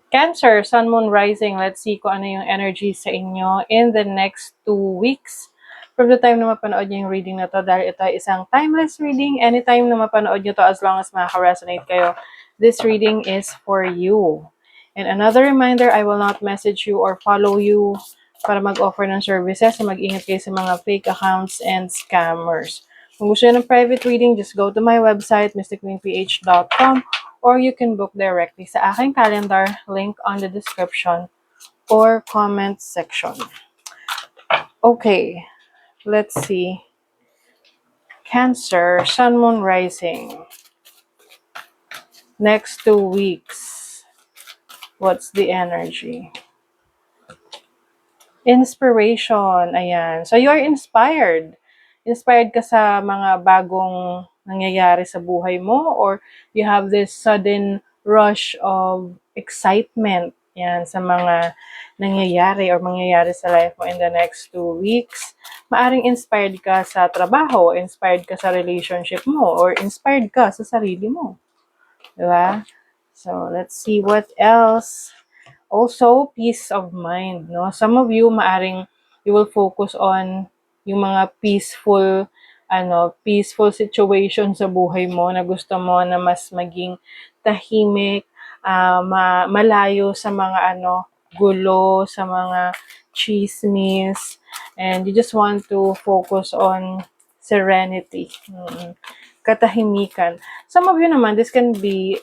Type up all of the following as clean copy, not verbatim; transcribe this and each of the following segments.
Cancer, Sun, Moon, Rising. Let's see kung ano yung energy sa inyo in the next 2 weeks. From the time na mapanood nyo yung reading na to, dahil ito ay isang timeless reading, anytime na mapanood nyo to, as long as makaka-resonate kayo, this reading is for you. And another reminder, I will not message you or follow you para mag-offer ng services. So mag-ingat kayo sa mga fake accounts and scammers. Kung gusto nyo ng private reading, just go to my website, mysticqueenph.com, or you can book directly sa aking calendar, link on the description or comment section. Okay, let's see. Cancer, Sun, Moon, Rising. Next 2 weeks. What's the energy? Inspiration. Ayan. So, you are inspired. Inspired ka sa mga bagong nangyayari sa buhay mo, or you have this sudden rush of excitement yan sa mga nangyayari or mangyayari sa life mo in the next 2 weeks. Maaring inspired ka sa trabaho, inspired ka sa relationship mo, or inspired ka sa sarili mo. Diba? So, let's see what else. Also, peace of mind, no? Some of you, maaring you will focus on yung mga peaceful situation sa buhay mo na gusto mo na mas maging tahimik, malayo sa mga gulo, sa mga chismis, and you just want to focus on serenity, katahimikan. Some of you naman, this can be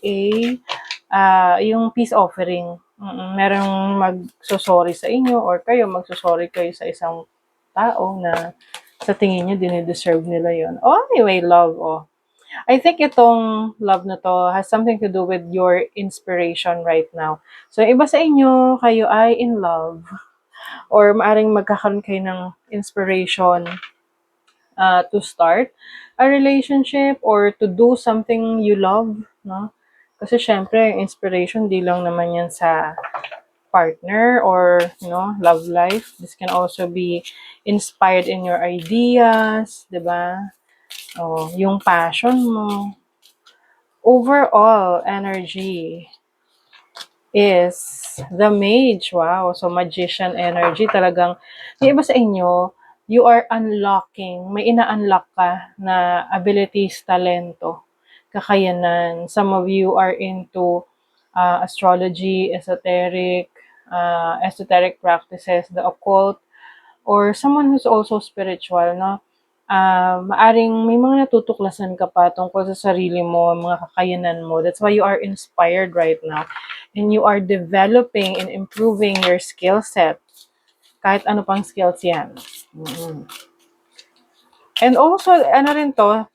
yung peace offering. Merong magsosorry sa inyo or kayo magsosorry kayo sa isang tao na sa tingin nyo dinideserve nila yon. Oh, anyway, love. Oh. I think itong love na to has something to do with your inspiration right now. So, iba sa inyo, kayo ay in love. Or maaring magkakaroon kayo ng inspiration to start a relationship or to do something you love, no? Kasi syempre, inspiration di lang naman yan sa partner or, love life. This can also be inspired in your ideas, di ba? Oh, yung passion mo. Overall energy is the mage. Wow. So, magician energy. Talagang, yung iba sa inyo, you are unlocking. May ina-unlock ka na abilities, talento, kakayanan. Some of you are into astrology, esoteric practices, the occult, or someone who's also spiritual, no? Maaring may mga natutuklasan ka pa tungkol sa sarili mo, mga kakayanan mo. That's why you are inspired right now. And you are developing and improving your skill set. Kahit ano pang skills yan. And also, rin to,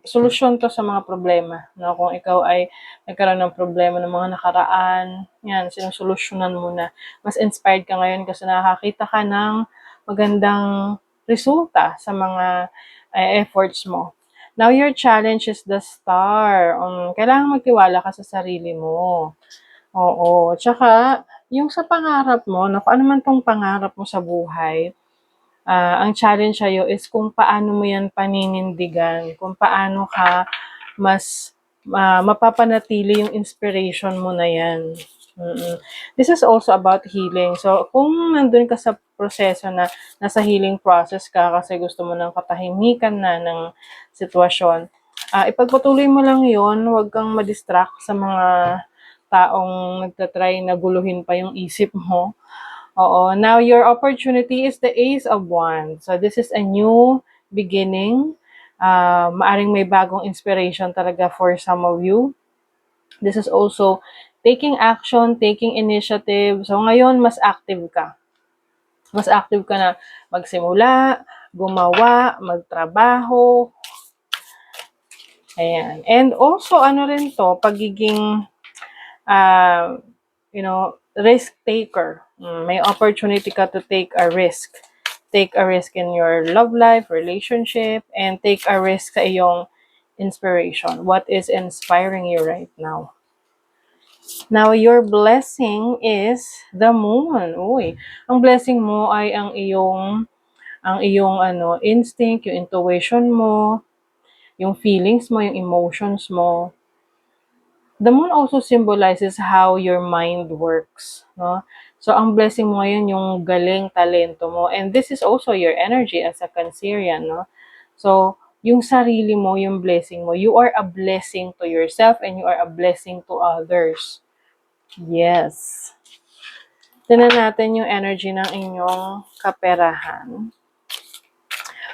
solusyon to sa mga problema. No? Kung ikaw ay nagkaroon ng problema ng mga nakaraan, yan, sinusolusyonan mo na. Mas inspired ka ngayon kasi nakakita ka ng magandang resulta sa mga efforts mo. Now, your challenge is the star. Kailangan magtiwala ka sa sarili mo. Oo. Tsaka, yung sa pangarap mo, kung ano man tong pangarap mo sa buhay, ang challenge sa'yo is kung paano mo yan paninindigan, kung paano ka mas mapapanatili yung inspiration mo na yan. This is also about healing. So, kung nandun ka sa proseso na nasa healing process ka kasi gusto mo ng katahimikan na ng sitwasyon, ipagpatuloy mo lang yon, huwag kang madistract sa mga taong nagtatry na guluhin pa yung isip mo. Oo. Now, your opportunity is the Ace of Wands. So, this is a new beginning. Maaring may bagong inspiration talaga for some of you. This is also taking action, taking initiative. So, ngayon, mas active ka. Mas active ka na magsimula, gumawa, magtrabaho. Ayan. And also, rin to, pagiging, risk taker. May opportunity ka to take a risk. Take a risk in your love life, relationship, and take a risk sa iyong inspiration. What is inspiring you right now? Now, your blessing is the moon. Uy, ang blessing mo ay ang iyong instinct, yung intuition mo, yung feelings mo, yung emotions mo. The moon also symbolizes how your mind works, no? So, ang blessing mo ngayon yung galing talento mo. And this is also your energy as a Cancerian, no? So, yung sarili mo, yung blessing mo, you are a blessing to yourself and you are a blessing to others. Yes. Tingnan natin yung energy ng inyong kaperahan.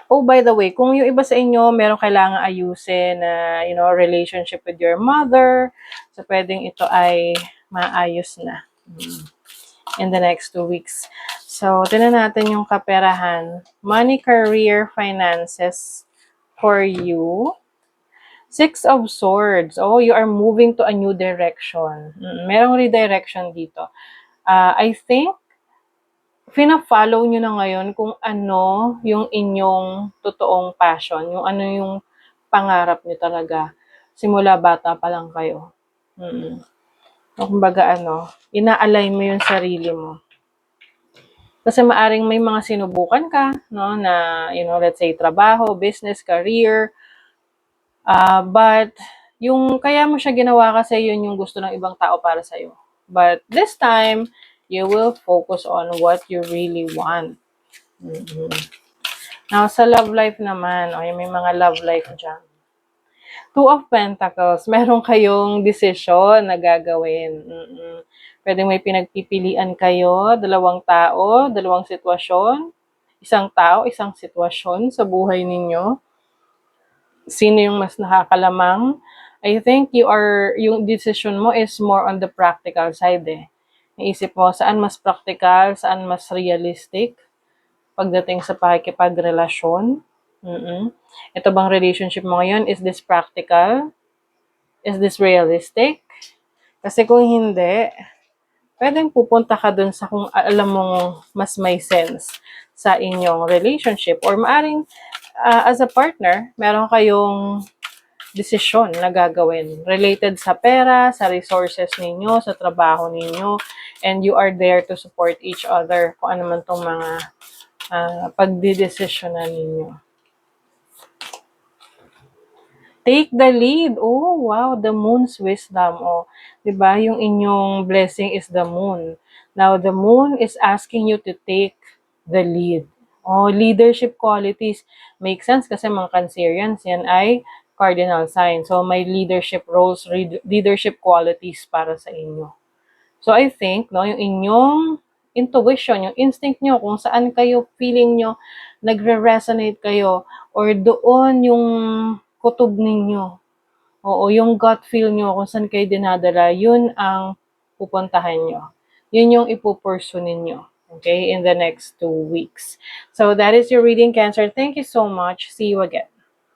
Oh, by the way, kung yung iba sa inyo meron kailangan ayusin na, relationship with your mother, so pwedeng ito ay maayos na in the next 2 weeks. So, tingnan natin yung kaperahan. Money, career, finances for you. 6 of Swords. Oh, you are moving to a new direction. Merong redirection dito. I think fina-follow nyo na ngayon kung ano yung inyong totoong passion, yung ano yung pangarap nyo talaga. Simula bata pa lang kayo. Kumbaga ina-align mo yung sarili mo. Kasi maaring may mga sinubukan ka, no, na, let's say, trabaho, business, career, but yung kaya mo siya ginawa kasi yun yung gusto ng ibang tao para sa'yo. But this time, you will focus on what you really want. Now, sa love life naman, may mga love life dyan. 2 of Pentacles, meron kayong desisyon na gagawin. Pwede may pinagpipilian kayo, dalawang tao, dalawang sitwasyon, isang tao, isang sitwasyon sa buhay ninyo. Sino yung mas nakakalamang? I think yung decision mo is more on the practical side eh. Naisip mo, saan mas practical, saan mas realistic pagdating sa pakikipagrelasyon. Ito bang relationship mo ngayon, is this practical? Is this realistic? Kasi kung hindi, pwedeng pupunta ka dun sa kung alam mong mas may sense sa inyong relationship. Or maaring, as a partner, meron kayong desisyon na gagawin related sa pera, sa resources ninyo, sa trabaho ninyo, and you are there to support each other kung ano man tong mga pagdidesisyonan ninyo. Take the lead. Oh, wow, the moon's wisdom. Oh, 'di ba? Yung inyong blessing is the moon. Now, the moon is asking you to take the lead. Oh, leadership qualities. Make sense kasi mga Cancerians, yan ay cardinal sign. So, may leadership roles, leadership qualities para sa inyo. So, I think, no, yung inyong intuition, yung instinct nyo, kung saan kayo, feeling nyo, nagre-resonate kayo, or doon yung kutob ninyo. Oo, yung gut feel nyo, kung saan kayo dinadala, yun ang pupuntahan nyo. Yun yung ipupursu ninyo. Okay, in the next 2 weeks. So, that is your reading, Cancer. Thank you so much. See you again.